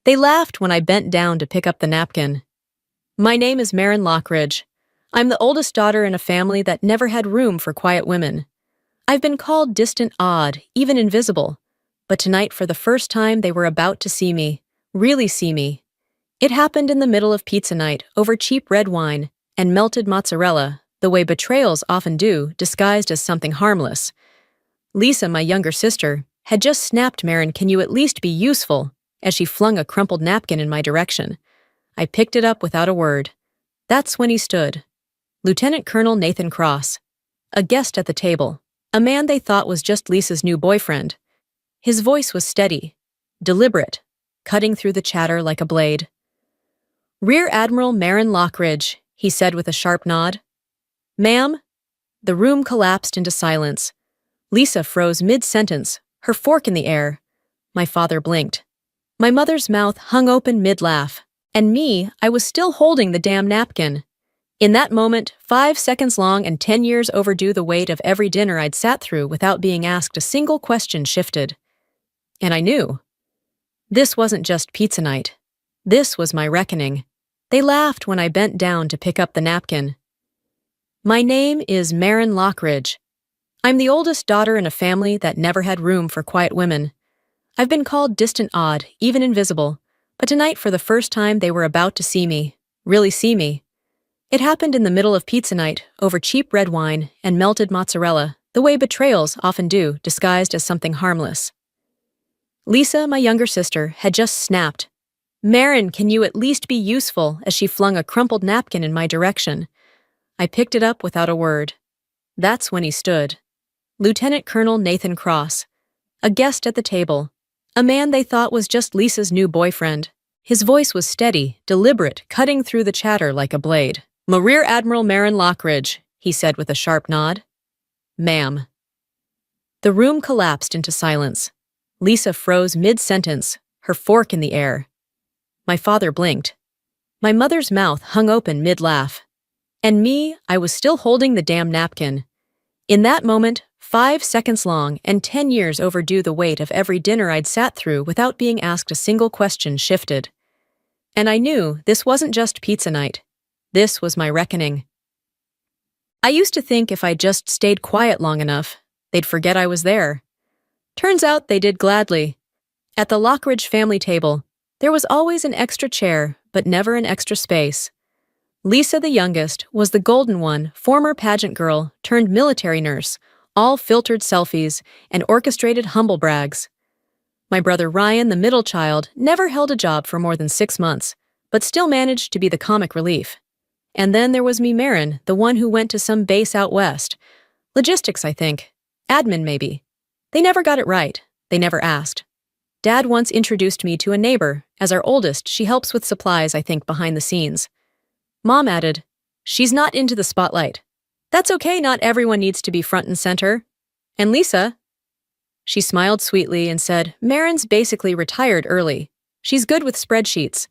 They laughed when I bent down to pick up the napkin. My name is Maren Lockridge. I'm the oldest daughter in a family that never had room for quiet women. I've been called distant, odd, even invisible. But tonight, for the first time, they were about to see me, really see me. It happened in the middle of pizza night, over cheap red wine and melted mozzarella, the way betrayals often do, disguised as something harmless. Lisa, my younger sister, had just snapped Maren, "Can you at least be useful?" as she flung a crumpled napkin in my direction. I picked it up without a word. That's when he stood. Lieutenant Colonel Nathan Cross. A guest at the table. A man they thought was just Lisa's new boyfriend. His voice was steady, deliberate, cutting through the chatter like a blade. "Rear Admiral Maren Lockridge," he said with a sharp nod. "Ma'am?" The room collapsed into silence. Lisa froze mid-sentence, her fork in the air. My father blinked. My mother's mouth hung open mid-laugh. And me, I was still holding the damn napkin. In that moment, 5 seconds long and 10 years overdue, the weight of every dinner I'd sat through without being asked a single question shifted. And I knew. This wasn't just pizza night. This was my reckoning. They laughed when I bent down to pick up the napkin. My name is Maren Lockridge. I'm the oldest daughter in a family that never had room for quiet women. I've been called distant, odd, even invisible. But tonight, for the first time, they were about to see me, really see me. It happened in the middle of pizza night, over cheap red wine and melted mozzarella, the way betrayals often do, disguised as something harmless. Lisa, my younger sister, had just snapped. "Maren, can you at least be useful?" as she flung a crumpled napkin in my direction. I picked it up without a word. That's when he stood. Lieutenant Colonel Nathan Cross. A guest at the table. A man they thought was just Lisa's new boyfriend. His voice was steady, deliberate, cutting through the chatter like a blade. "Rear Admiral Maren Lockridge," he said with a sharp nod. "Ma'am." The room collapsed into silence. Lisa froze mid-sentence, her fork in the air. My father blinked. My mother's mouth hung open mid-laugh. And me, I was still holding the damn napkin. In that moment, 5 seconds long and 10 years overdue, the weight of every dinner I'd sat through without being asked a single question shifted. And I knew this wasn't just pizza night. This was my reckoning. I used to think if I just stayed quiet long enough, they'd forget I was there. Turns out they did gladly. At the Lockridge family table, there was always an extra chair, but never an extra space. Lisa, the youngest, was the golden one, former pageant girl turned military nurse, all filtered selfies and orchestrated humble brags. My brother Ryan, the middle child, never held a job for more than 6 months, but still managed to be the comic relief. And then there was me, Maren, the one who went to some base out west. Logistics, I think. Admin, maybe. They never got it right. They never asked. Dad once introduced me to a neighbor. As our oldest, she helps with supplies, I think, behind the scenes. Mom added, "She's not into the spotlight. That's okay, not everyone needs to be front and center." And Lisa? She smiled sweetly and said, "Maren's basically retired early. She's good with spreadsheets.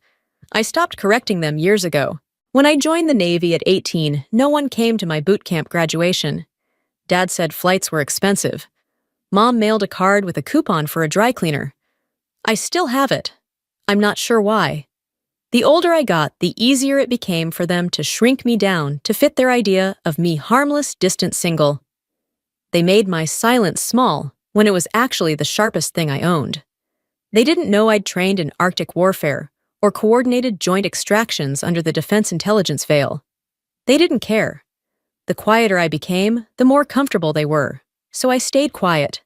I stopped correcting them years ago. When I joined the Navy at 18, no one came to my boot camp graduation. Dad said flights were expensive. Mom mailed a card with a coupon for a dry cleaner. I still have it. I'm not sure why. The older I got, the easier it became for them to shrink me down to fit their idea of me, harmless, distant single. They made my silence small when it was actually the sharpest thing I owned. They didn't know I'd trained in Arctic warfare or coordinated joint extractions under the Defense Intelligence veil. They didn't care. The quieter I became, the more comfortable they were, so I stayed quiet.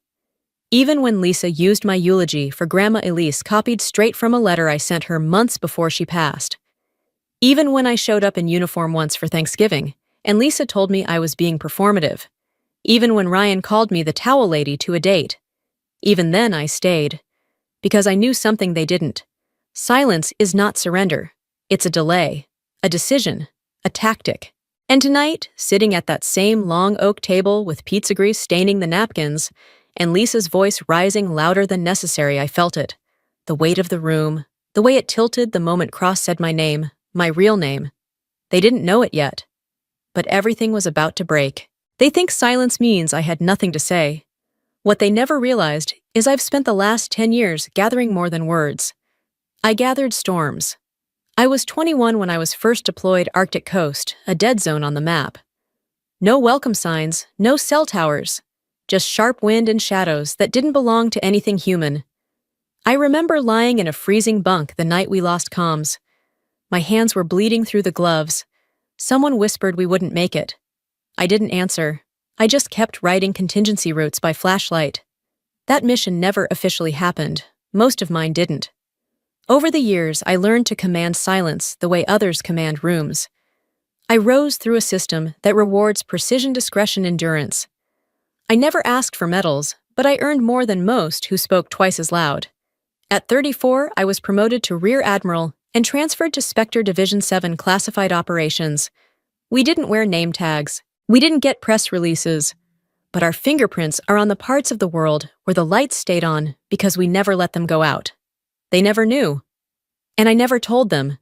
Even when Lisa used my eulogy for Grandma Elise, copied straight from a letter I sent her months before she passed. Even when I showed up in uniform once for Thanksgiving, and Lisa told me I was being performative. Even when Ryan called me the towel lady to a date. Even then I stayed. Because I knew something they didn't. Silence is not surrender. It's a delay, a decision, a tactic. And tonight, sitting at that same long oak table with pizza grease staining the napkins, and Lisa's voice rising louder than necessary, I felt it. The weight of the room, the way it tilted the moment Cross said my name, my real name. They didn't know it yet. But everything was about to break. They think silence means I had nothing to say. What they never realized is I've spent the last 10 years gathering more than words. I gathered storms. I was 21 when I was first deployed Arctic coast, a dead zone on the map. No welcome signs, no cell towers, just sharp wind and shadows that didn't belong to anything human. I remember lying in a freezing bunk the night we lost comms. My hands were bleeding through the gloves. Someone whispered we wouldn't make it. I didn't answer. I just kept writing contingency routes by flashlight. That mission never officially happened. Most of mine didn't. Over the years, I learned to command silence the way others command rooms. I rose through a system that rewards precision, discretion, endurance. I never asked for medals, but I earned more than most who spoke twice as loud. At 34, I was promoted to Rear Admiral and transferred to Spectre Division 7 classified operations. We didn't wear name tags. We didn't get press releases. But our fingerprints are on the parts of the world where the lights stayed on because we never let them go out. They never knew. And I never told them.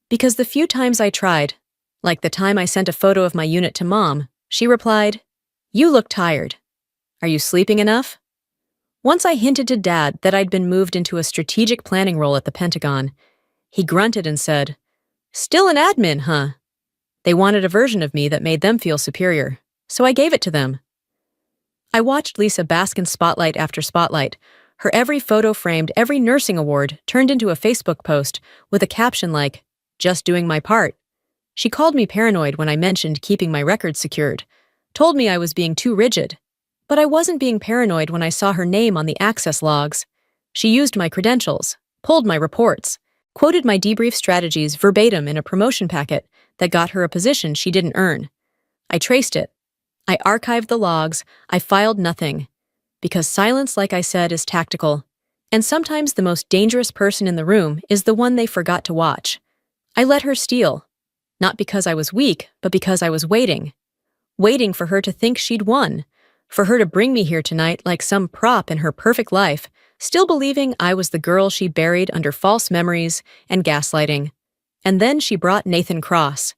Because the few times I tried, like the time I sent a photo of my unit to Mom, she replied, "You look tired. Are you sleeping enough?" Once I hinted to Dad that I'd been moved into a strategic planning role at the Pentagon. He grunted and said, "Still an admin, huh?" They wanted a version of me that made them feel superior, so I gave it to them. I watched Lisa bask in spotlight after spotlight. Her every photo framed, every nursing award turned into a Facebook post with a caption like, "Just doing my part." She called me paranoid when I mentioned keeping my records secured, told me I was being too rigid. But I wasn't being paranoid when I saw her name on the access logs. She used my credentials, pulled my reports, quoted my debrief strategies verbatim in a promotion packet that got her a position she didn't earn. I traced it. I archived the logs. I filed nothing. Because silence, like I said, is tactical. And sometimes the most dangerous person in the room is the one they forgot to watch. I let her steal. Not because I was weak, but because I was waiting. Waiting for her to think she'd won. For her to bring me here tonight like some prop in her perfect life, still believing I was the girl she buried under false memories and gaslighting. And then she brought Nathan Cross.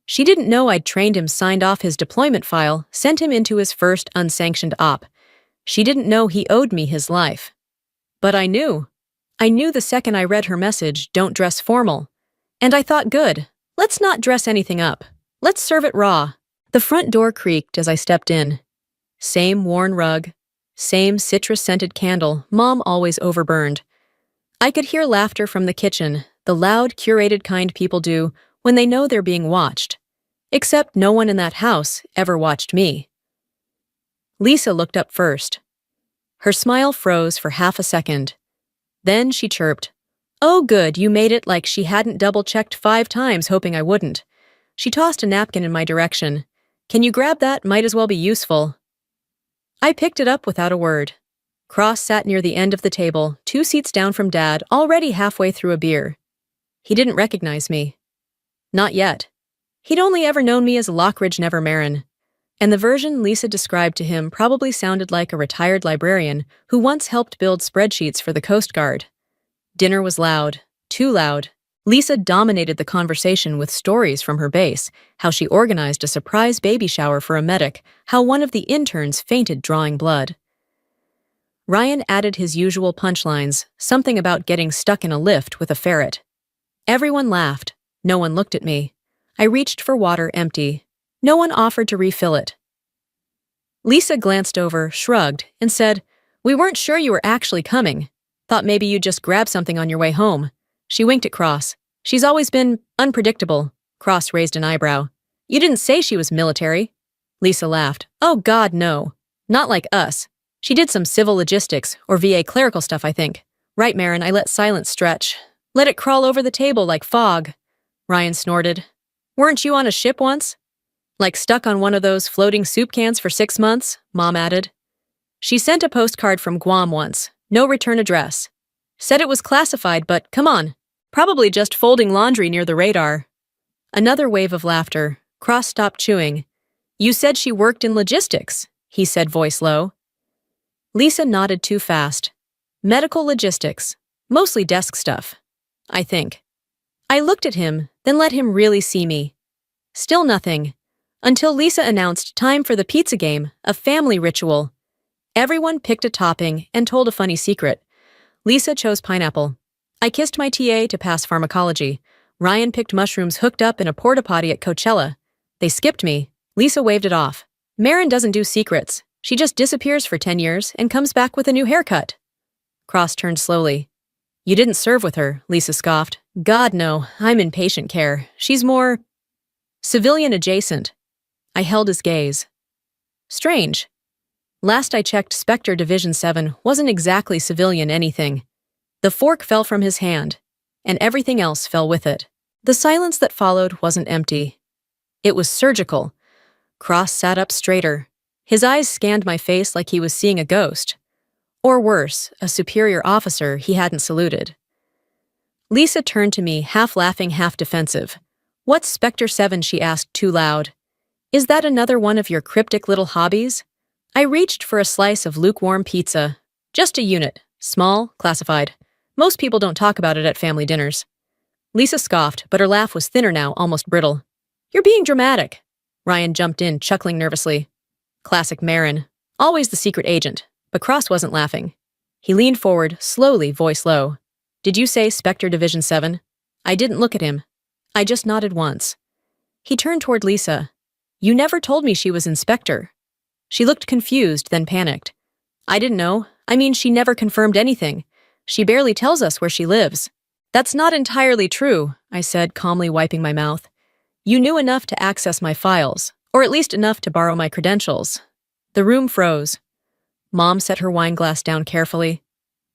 She didn't know I'd trained him, signed off his deployment file, sent him into his first unsanctioned op. She didn't know he owed me his life. But I knew. I knew the second I read her message, "Don't dress formal." And I thought, good, let's not dress anything up. Let's serve it raw. The front door creaked as I stepped in. Same worn rug, same citrus-scented candle Mom always overburned. I could hear laughter from the kitchen, the loud, curated kind people do when they know they're being watched. Except no one in that house ever watched me. Lisa looked up first. Her smile froze for half a second. Then she chirped, "Oh good, you made it," like she hadn't double-checked 5 times hoping I wouldn't. She tossed a napkin in my direction. "Can you grab that? Might as well be useful." I picked it up without a word. Cross sat near the end of the table, 2 seats down from Dad, already halfway through a beer. He didn't recognize me. Not yet. He'd only ever known me as Lockridge, never Maren. And the version Lisa described to him probably sounded like a retired librarian who once helped build spreadsheets for the Coast Guard. Dinner was loud. Too loud. Lisa dominated the conversation with stories from her base, how she organized a surprise baby shower for a medic, how one of the interns fainted drawing blood. Ryan added his usual punchlines, something about getting stuck in a lift with a ferret. Everyone laughed. No one looked at me. I reached for water, empty. No one offered to refill it. Lisa glanced over, shrugged, and said, "We weren't sure you were actually coming. Thought maybe you'd just grab something on your way home." She winked at Cross. "She's always been unpredictable." Cross raised an eyebrow. "You didn't say she was military." Lisa laughed. "Oh God, no. Not like us. She did some civil logistics, or VA clerical stuff, I think." "Right, Maren, I let silence stretch. Let it crawl over the table like fog." Ryan snorted. "Weren't you on a ship once?" "Like stuck on one of those floating soup cans for 6 months, Mom added. "She sent a postcard from Guam once. No return address. Said it was classified, but come on. Probably just folding laundry near the radar." Another wave of laughter. Cross stopped chewing. "You said she worked in logistics," he said, voice low. Lisa nodded too fast. "Medical logistics. Mostly desk stuff. I think." I looked at him, then let him really see me. Still nothing. Until Lisa announced time for the pizza game, a family ritual. Everyone picked a topping and told a funny secret. Lisa chose pineapple. I kissed my TA to pass pharmacology. Ryan picked mushrooms hooked up in a porta potty at Coachella. They skipped me. Lisa waved it off. Maren doesn't do secrets. She just disappears for 10 years and comes back with a new haircut. Cross turned slowly. You didn't serve with her, Lisa scoffed. God, no. I'm in patient care. She's more civilian adjacent. I held his gaze. Strange. Last I checked, Spectre Division 7 wasn't exactly civilian anything. The fork fell from his hand, and everything else fell with it. The silence that followed wasn't empty. It was surgical. Cross sat up straighter. His eyes scanned my face like he was seeing a ghost. Or worse, a superior officer he hadn't saluted. Lisa turned to me, half laughing, half defensive. What's Spectre 7? She asked too loud. Is that another one of your cryptic little hobbies? I reached for a slice of lukewarm pizza. Just a unit. Small, classified. Most people don't talk about it at family dinners. Lisa scoffed, but her laugh was thinner now, almost brittle. You're being dramatic. Ryan jumped in, chuckling nervously. Classic Maren. Always the secret agent. But Cross wasn't laughing. He leaned forward, slowly, voice low. Did you say Spectre Division 7? I didn't look at him. I just nodded once. He turned toward Lisa. You never told me she was Inspector. She looked confused, then panicked. I didn't know. I mean, she never confirmed anything. She barely tells us where she lives. That's not entirely true, I said, calmly wiping my mouth. You knew enough to access my files, or at least enough to borrow my credentials. The room froze. Mom set her wine glass down carefully.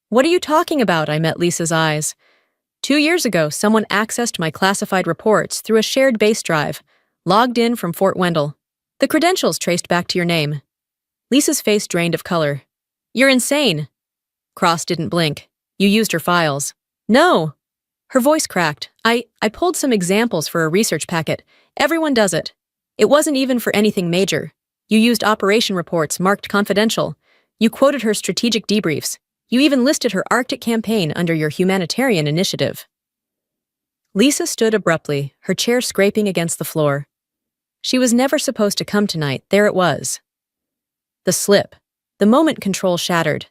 What are you talking about? I met Lisa's eyes. 2 years ago, someone accessed my classified reports through a shared base drive, logged in from Fort Wendell. The credentials traced back to your name. Lisa's face drained of color. You're insane. Cross didn't blink. You used her files. No. Her voice cracked. I pulled some examples for a research packet. Everyone does it. It wasn't even for anything major. You used operation reports marked confidential. You quoted her strategic debriefs. You even listed her Arctic campaign under your humanitarian initiative. Lisa stood abruptly, her chair scraping against the floor. She was never supposed to come tonight. There it was. The slip. The moment control shattered.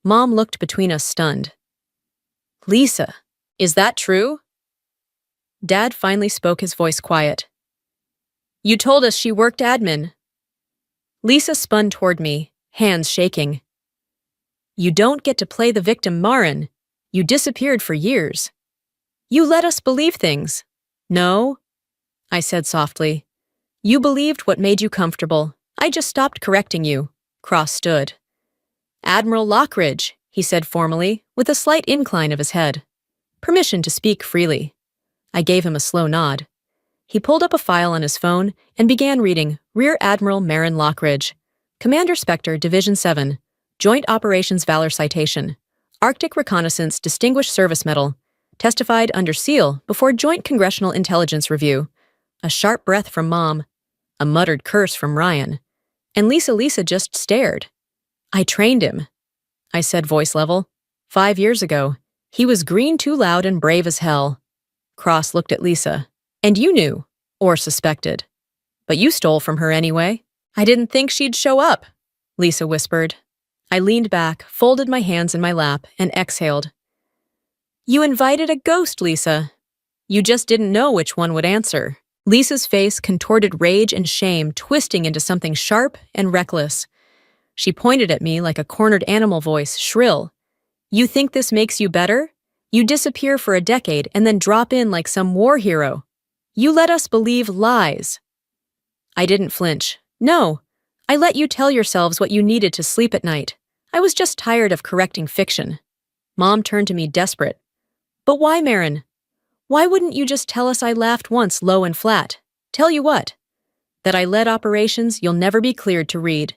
Mom looked between us, stunned. Lisa, is that true? Dad finally spoke, his voice quiet. You told us she worked admin. Lisa spun toward me, hands shaking. You don't get to play the victim, Maren. You disappeared for years. You let us believe things. No, I said softly. You believed what made you comfortable. I just stopped correcting you. Cross stood. Admiral Lockridge, he said formally, with a slight incline of his head. Permission to speak freely. I gave him a slow nod. He pulled up a file on his phone and began reading Rear Admiral Maren Lockridge, Commander Spectre, Division 7, Joint Operations Valor Citation, Arctic Reconnaissance Distinguished Service Medal, testified under seal before Joint Congressional Intelligence Review. A sharp breath from Mom, a muttered curse from Ryan, and Lisa just stared. I trained him, I said, voice level. 5 years ago. He was green, too loud, and brave as hell. Cross looked at Lisa. And you knew, or suspected. But you stole from her anyway. I didn't think she'd show up, Lisa whispered. I leaned back, folded my hands in my lap, and exhaled. You invited a ghost, Lisa. You just didn't know which one would answer. Lisa's face contorted rage and shame, twisting into something sharp and reckless. She pointed at me like a cornered animal voice, shrill. You think this makes you better? You disappear for a decade and then drop in like some war hero. You let us believe lies. I didn't flinch. No. I let you tell yourselves what you needed to sleep at night. I was just tired of correcting fiction. Mom turned to me, desperate. But why, Maren? Why wouldn't you just tell us? I laughed once, low and flat. Tell you what? That I led operations you'll never be cleared to read.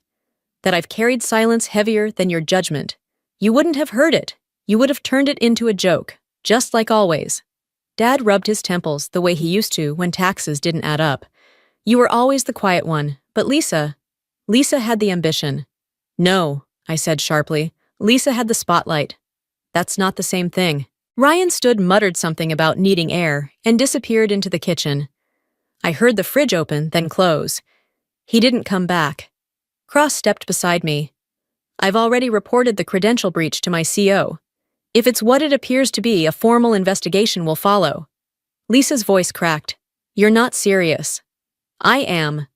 That I've carried silence heavier than your judgment. You wouldn't have heard it. You would have turned it into a joke, just like always. Dad rubbed his temples the way he used to when taxes didn't add up. You were always the quiet one, but Lisa had the ambition. No, I said sharply. Lisa had the spotlight. That's not the same thing. Ryan muttered something about needing air, and disappeared into the kitchen. I heard the fridge open, then close. He didn't come back. Cross stepped beside me. I've already reported the credential breach to my CO. If it's what it appears to be, a formal investigation will follow. Lisa's voice cracked. You're not serious. I am,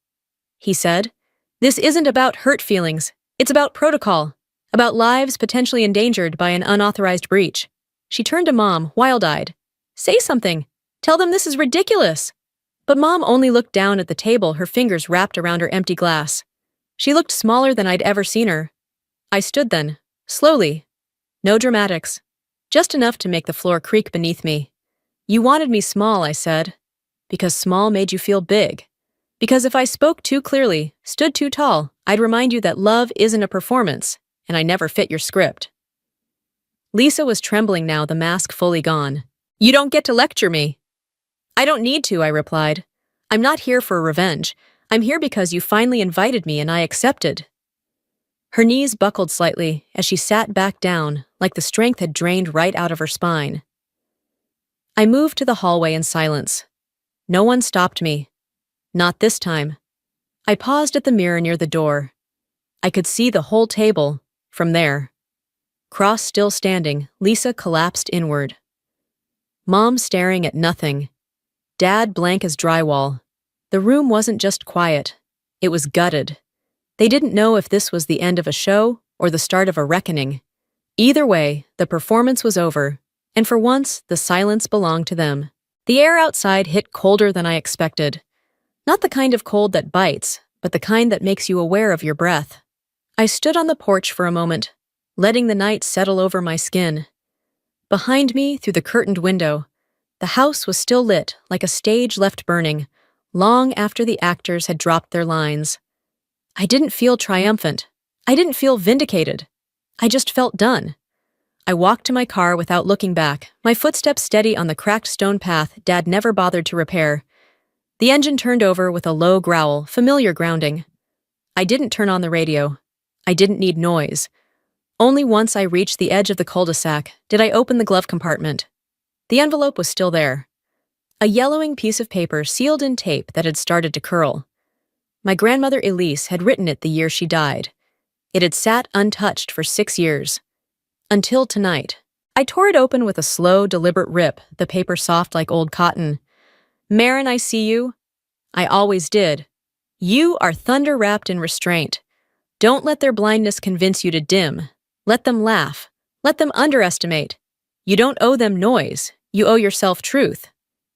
he said. This isn't about hurt feelings. It's about protocol. About lives potentially endangered by an unauthorized breach. She turned to Mom, wild-eyed. Say something. Tell them this is ridiculous. But Mom only looked down at the table, her fingers wrapped around her empty glass. She looked smaller than I'd ever seen her. I stood then, slowly. No dramatics. Just enough to make the floor creak beneath me. You wanted me small, I said. Because small made you feel big. Because if I spoke too clearly, stood too tall, I'd remind you that love isn't a performance, and I never fit your script. Lisa was trembling now, the mask fully gone. You don't get to lecture me. I don't need to, I replied. I'm not here for revenge. I'm here because you finally invited me and I accepted. Her knees buckled slightly as she sat back down, like the strength had drained right out of her spine. I moved to the hallway in silence. No one stopped me. Not this time. I paused at the mirror near the door. I could see the whole table, from there. Cross still standing, Lisa collapsed inward. Mom staring at nothing. Dad blank as drywall. The room wasn't just quiet. It was gutted. They didn't know if this was the end of a show or the start of a reckoning. Either way, the performance was over, and for once, the silence belonged to them. The air outside hit colder than I expected. Not the kind of cold that bites, but the kind that makes you aware of your breath. I stood on the porch for a moment, letting the night settle over my skin. Behind me, through the curtained window, the house was still lit like a stage left burning, long after the actors had dropped their lines. I didn't feel triumphant. I didn't feel vindicated. I just felt done. I walked to my car without looking back, my footsteps steady on the cracked stone path Dad never bothered to repair. The engine turned over with a low growl, familiar grounding. I didn't turn on the radio. I didn't need noise. Only once I reached the edge of the cul-de-sac did I open the glove compartment. The envelope was still there. A yellowing piece of paper sealed in tape that had started to curl. My grandmother Elise had written it the year she died. It had sat untouched for 6 years. Until tonight. I tore it open with a slow, deliberate rip, the paper soft like old cotton. Maren, I see you. I always did. You are thunder wrapped in restraint. Don't let their blindness convince you to dim. Let them laugh. Let them underestimate. You don't owe them noise. You owe yourself truth.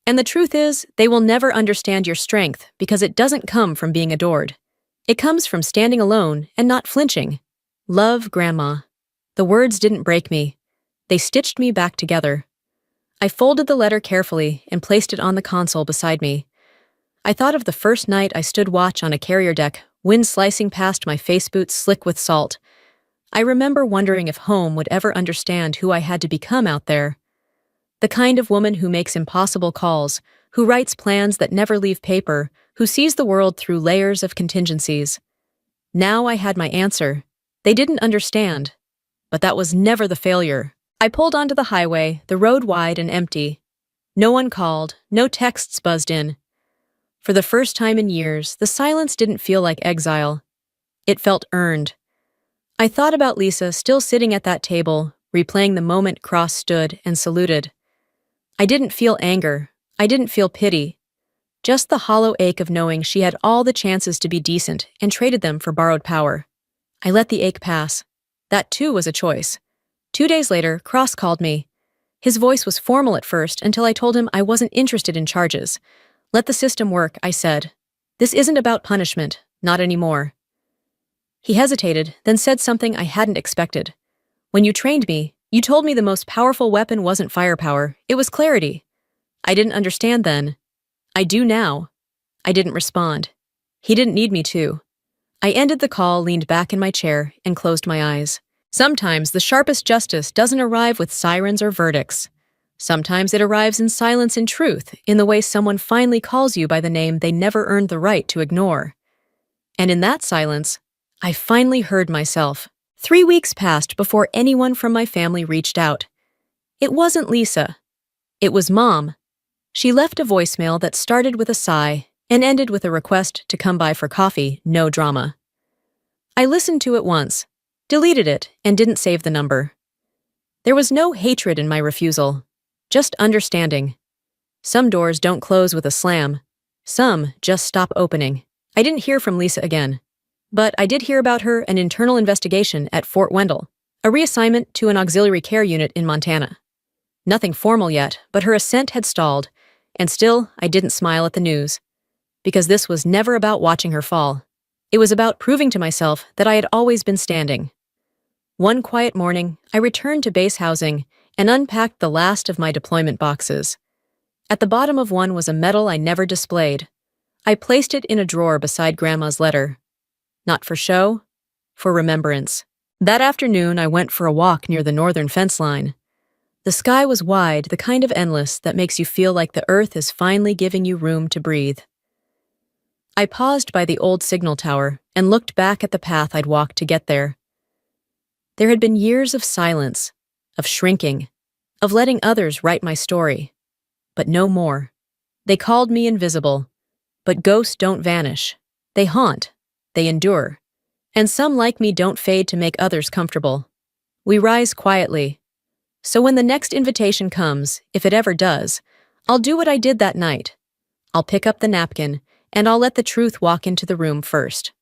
And the truth is, they will never understand your strength because it doesn't come from being adored. It comes from standing alone and not flinching. Love, Grandma. The words didn't break me. They stitched me back together. I folded the letter carefully and placed it on the console beside me. I thought of the first night I stood watch on a carrier deck, wind slicing past my face boots slick with salt. I remember wondering if home would ever understand who I had to become out there. The kind of woman who makes impossible calls, who writes plans that never leave paper, who sees the world through layers of contingencies. Now I had my answer. They didn't understand. But that was never the failure. I pulled onto the highway, the road wide and empty. No one called, no texts buzzed in. For the first time in years, the silence didn't feel like exile. It felt earned. I thought about Lisa still sitting at that table, replaying the moment Cross stood and saluted. I didn't feel anger. I didn't feel pity. Just the hollow ache of knowing she had all the chances to be decent and traded them for borrowed power. I let the ache pass. That too was a choice. 2 days later, Cross called me. His voice was formal at first until I told him I wasn't interested in charges. Let the system work, I said. This isn't about punishment, not anymore. He hesitated, then said something I hadn't expected. When you trained me, you told me the most powerful weapon wasn't firepower, it was clarity. I didn't understand then. I do now. I didn't respond. He didn't need me to. I ended the call, leaned back in my chair, and closed my eyes. Sometimes the sharpest justice doesn't arrive with sirens or verdicts. Sometimes it arrives in silence and truth, in the way someone finally calls you by the name they never earned the right to ignore. And in that silence, I finally heard myself. 3 weeks passed before anyone from my family reached out. It wasn't Lisa. It was Mom. She left a voicemail that started with a sigh and ended with a request to come by for coffee, no drama. I listened to it once, deleted it, and didn't save the number. There was no hatred in my refusal, just understanding. Some doors don't close with a slam. Some just stop opening. I didn't hear from Lisa again. But I did hear about an internal investigation at Fort Wendell, a reassignment to an auxiliary care unit in Montana. Nothing formal yet, but her ascent had stalled, and still I didn't smile at the news. Because this was never about watching her fall. It was about proving to myself that I had always been standing. One quiet morning, I returned to base housing and unpacked the last of my deployment boxes. At the bottom of one was a medal I never displayed. I placed it in a drawer beside Grandma's letter. Not for show, for remembrance. That afternoon, I went for a walk near the northern fence line. The sky was wide, the kind of endless that makes you feel like the earth is finally giving you room to breathe. I paused by the old signal tower and looked back at the path I'd walked to get there. There had been years of silence, of shrinking, of letting others write my story. But no more. They called me invisible. But ghosts don't vanish. They haunt. They endure. And some like me don't fade to make others comfortable. We rise quietly. So when the next invitation comes, if it ever does, I'll do what I did that night. I'll pick up the napkin, and I'll let the truth walk into the room first.